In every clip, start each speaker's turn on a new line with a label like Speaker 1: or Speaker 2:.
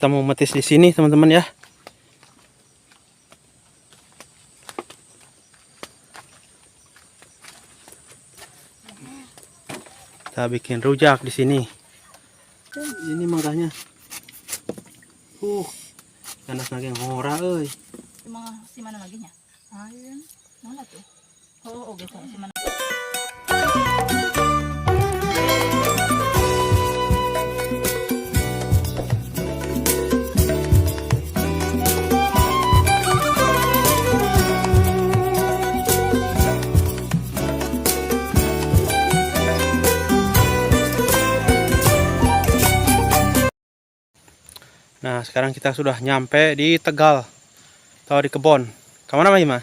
Speaker 1: Kita mau metis di sini, teman-teman ya. Kita bikin rujak di sini. Ini makanya. Ganas naging hora euy.
Speaker 2: Si mana lagi nya? Ayun. Mana tuh? Oh, oke, si mana?
Speaker 1: Nah, sekarang kita sudah nyampe di Tegal atau di kebon. Kemana Mbak Ima?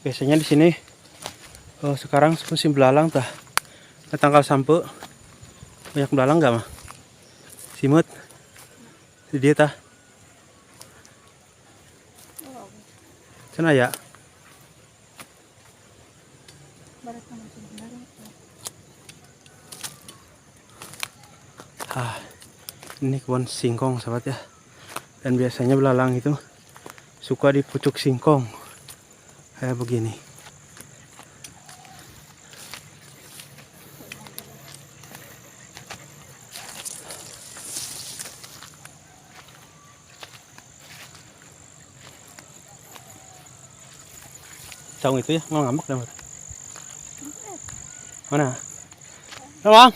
Speaker 1: Biasanya di sini sekarang musim belalang tah. Tanggal sampai banyak belalang nggak mah? Simut di dia tah. Sana ya. Ini kebun singkong sahabat ya. Dan biasanya belalang itu suka di pucuk singkong kayak begini. Caung itu ya, mau ngambek dah. Mana? Bang.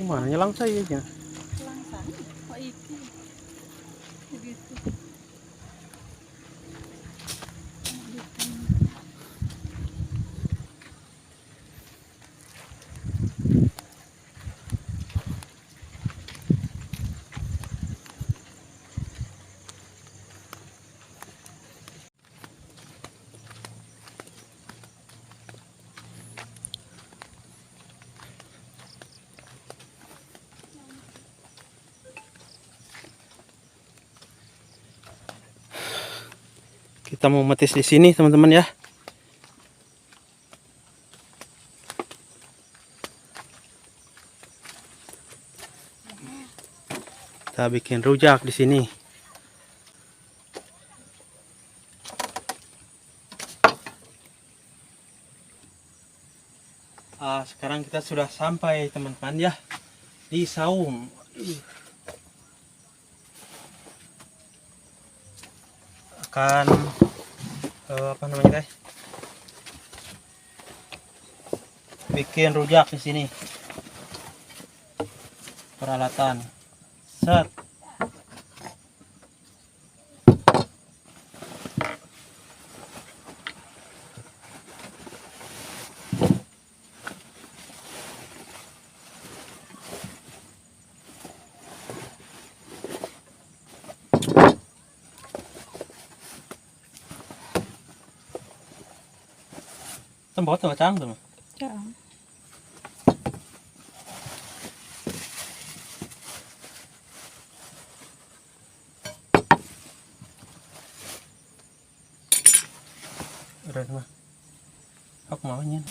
Speaker 1: Mana nyelang saya aja.
Speaker 2: Langsang. Oh, iki. Begitu.
Speaker 1: Kita mau metis di sini, teman-teman ya. Kita bikin rujak di sini. Sekarang kita sudah sampai, teman-teman ya, di saung. Akan apa namanya guys? Bikin rujak di sini. Peralatan. Set. Tembok tuh cang tuh.
Speaker 2: Cang.
Speaker 1: Udah mah. Aku maunya.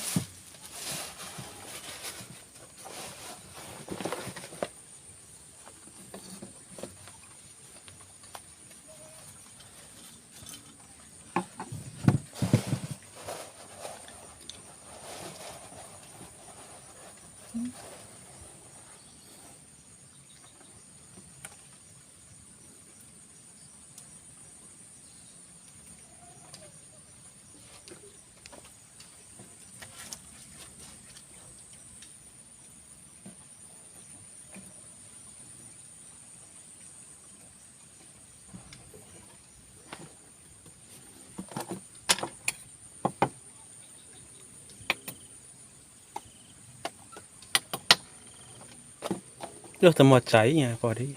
Speaker 1: Duh, temu cainya kok di.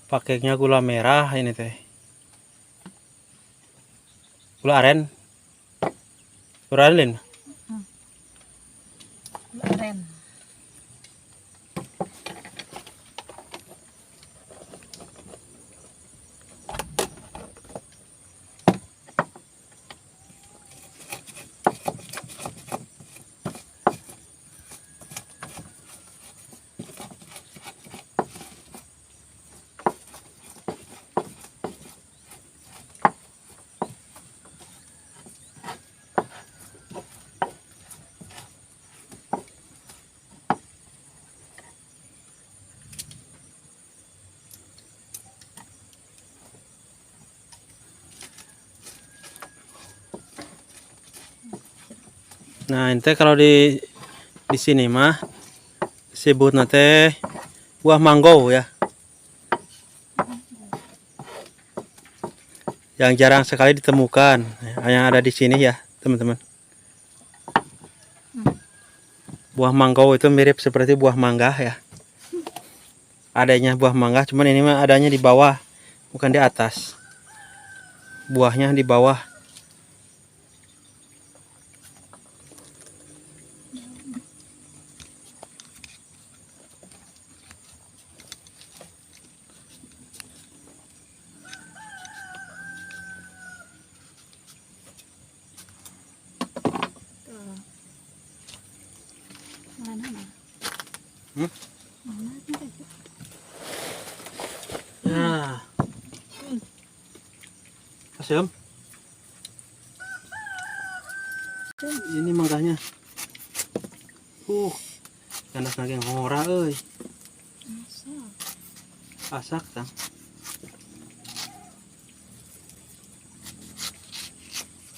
Speaker 1: Pakainya gula merah ini teh. Gula aren. Gula aren.
Speaker 2: Aren.
Speaker 1: Nah, ente kalau di sini mah sebut nate buah mango ya. Yang jarang sekali ditemukan, yang ada di sini ya, teman-teman. Buah mango itu mirip seperti buah mangga ya. Adanya buah mangga, cuman ini mah adanya di bawah, bukan di atas. Buahnya di bawah.
Speaker 2: Tuh. Mana?
Speaker 1: Hmm?
Speaker 2: Mana tadi?
Speaker 1: Nah. Asem. Ini mangganya. Ganas naging ngora euy.
Speaker 2: Masak.
Speaker 1: Asak tang.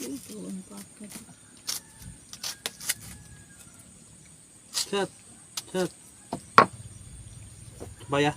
Speaker 2: Itu pakai.
Speaker 1: Cet. Cet. Coba ya.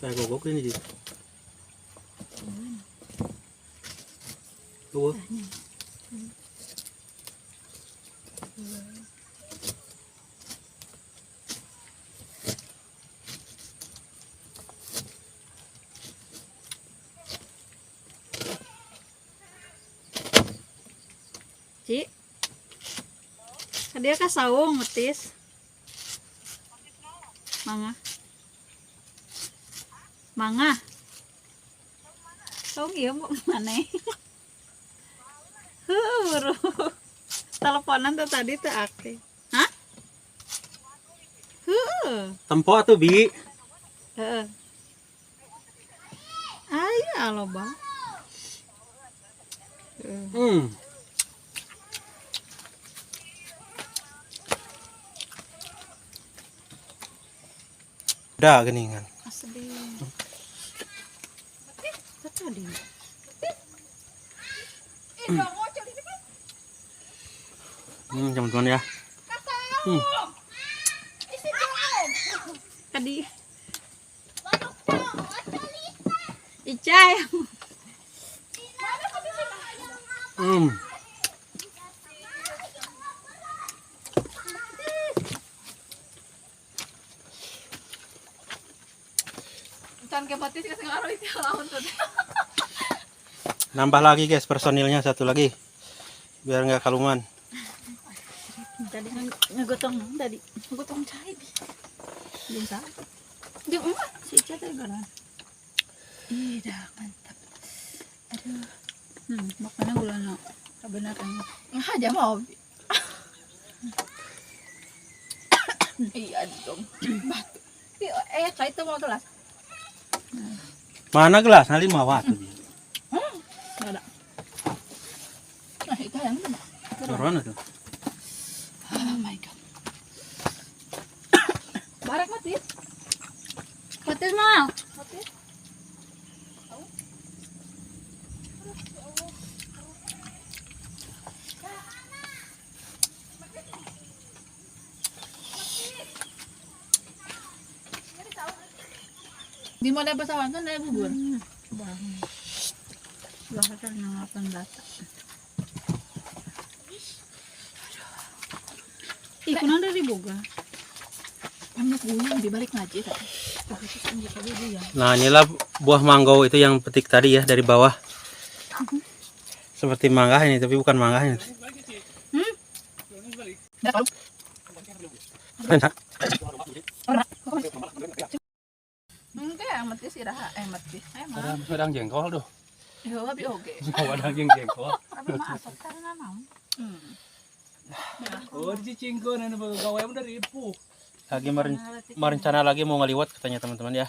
Speaker 1: Saya gogok ini sih. Tuh.
Speaker 2: Ci. Dia ka saung metis. Mangga. Mangga. Saung ieu mau mana? Buru. Teleponan tuh tadi tuh aktif. Hah?
Speaker 1: Tempo atuh bi.
Speaker 2: Heeh. Aya loba.
Speaker 1: Udah geningan.
Speaker 2: Asli. Tadi.
Speaker 1: Teman-teman ya.
Speaker 2: Tadi. Icai. Can kepatis kasih ngaruh itu lawan tuh.
Speaker 1: Nambah lagi guys personilnya satu lagi. Biar nggak kalungan.
Speaker 2: Tadi ngegotong tadi. Ngegotong cai. Bisa. Dia enggak si Ica tadi gara. Ih, dah mantap. Aduh. Makanya gulana benar kan. Yang aja mau. Iya dong. Batu. Kayak itu mau gelas.
Speaker 1: Mana gelas? Nah 5 watt.
Speaker 2: Enggak ada. Yang mana?
Speaker 1: Corona tuh.
Speaker 2: Oh my god. Barak mati. Mati mah. Mati. Di mana pesawat kan ada bubur. Bahasa nangatan data. Ikunan dari boga. Anak buyang di balik ngaji tadi.
Speaker 1: Nah, inilah buah mango itu yang petik tadi ya dari bawah. Seperti mangga ini, tapi bukan mangga ini. Enak.
Speaker 2: Enggak, mati sih dah, mati. Emang.
Speaker 1: Sedang jengkol tuh.
Speaker 2: Yo, abi oge.
Speaker 1: Sedang jengkol.
Speaker 2: Abi masuk karena naon?
Speaker 3: Oh, dicicingkeun anu gawe dari ibu.
Speaker 1: Lagi merencana lagi mau ngeliwat katanya teman-teman ya.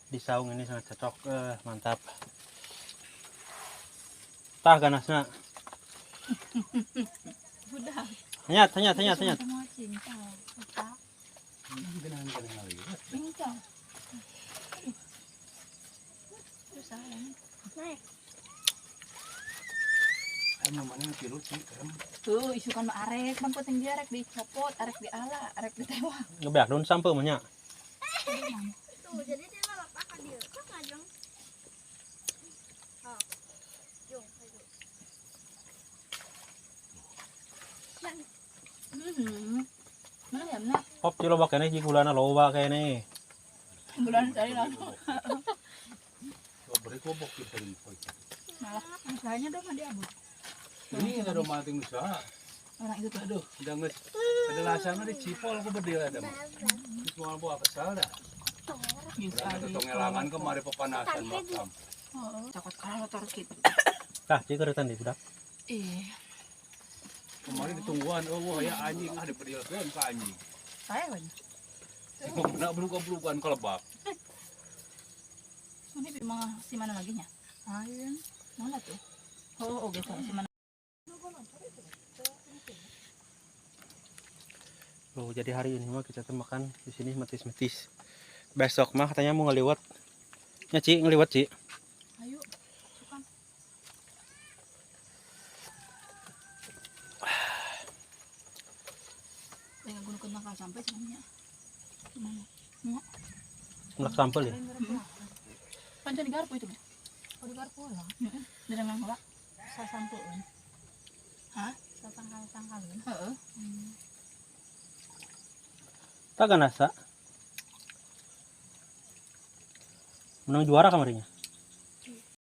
Speaker 1: Di saung ini sangat cocok, mantap. Tah ganasna.
Speaker 2: Udah.
Speaker 1: Tanya.
Speaker 2: Semua cinta. Cinta. Cinta. Terus sayang. Naik.
Speaker 3: Anu mana pilu sih kan.
Speaker 2: Tuh, isukan mah arek, bang penting dia arek dicopot, arek diala, arek ditewang.
Speaker 1: Ngebeak daun sampai banyak.
Speaker 4: Tuh, jadi dia malah pakai dia. Kok ngajeng? Oh. Yung, ayo.
Speaker 2: Mana ya, nak?
Speaker 1: Hop ci loba kene ci gulana loba kene.
Speaker 2: Bulan dari lalu.
Speaker 3: Beri kobok kita lipat.
Speaker 2: Malah, masalahnya dong dia abut.
Speaker 3: Ini ada mati usaha.
Speaker 2: Orang itu tuh.
Speaker 3: Aduh, udah nges. Ada lasana di cipol aku berdiri ada mah. Semua buah kesal dah. Ada tongelangan kemari pepanasan makam.
Speaker 2: Oh, takut kalau taruh gitu.
Speaker 1: Tah ci keretan di budak.
Speaker 3: Kemarin ditungguan, oh wah ya anjing ada berdiri kan ke anjing.
Speaker 2: Saya kan.
Speaker 3: Nak belukan kelebak.
Speaker 2: Ini memang si mana lagi nya? Ayun. Mana tuh? Oh, oke, si mana?
Speaker 1: Oh, jadi hari ini mah kita makan di sini metis-metis. Besok mah katanya mau ngeliwat. Ya, Ci, ngeliwat, Ci.
Speaker 2: Ayo, sukan. Dengan guna kentang sampai sebenarnya. Gimana?
Speaker 1: Mulak sampel ya.
Speaker 2: Pancen di garpu itu, Bu. Oh, di garpu lah. Heeh. Dari nang lah. Sasampeun. Hah? Satangkal-tangkalun. Heeh.
Speaker 1: Tak ganasa. Menang juara kemarinnya.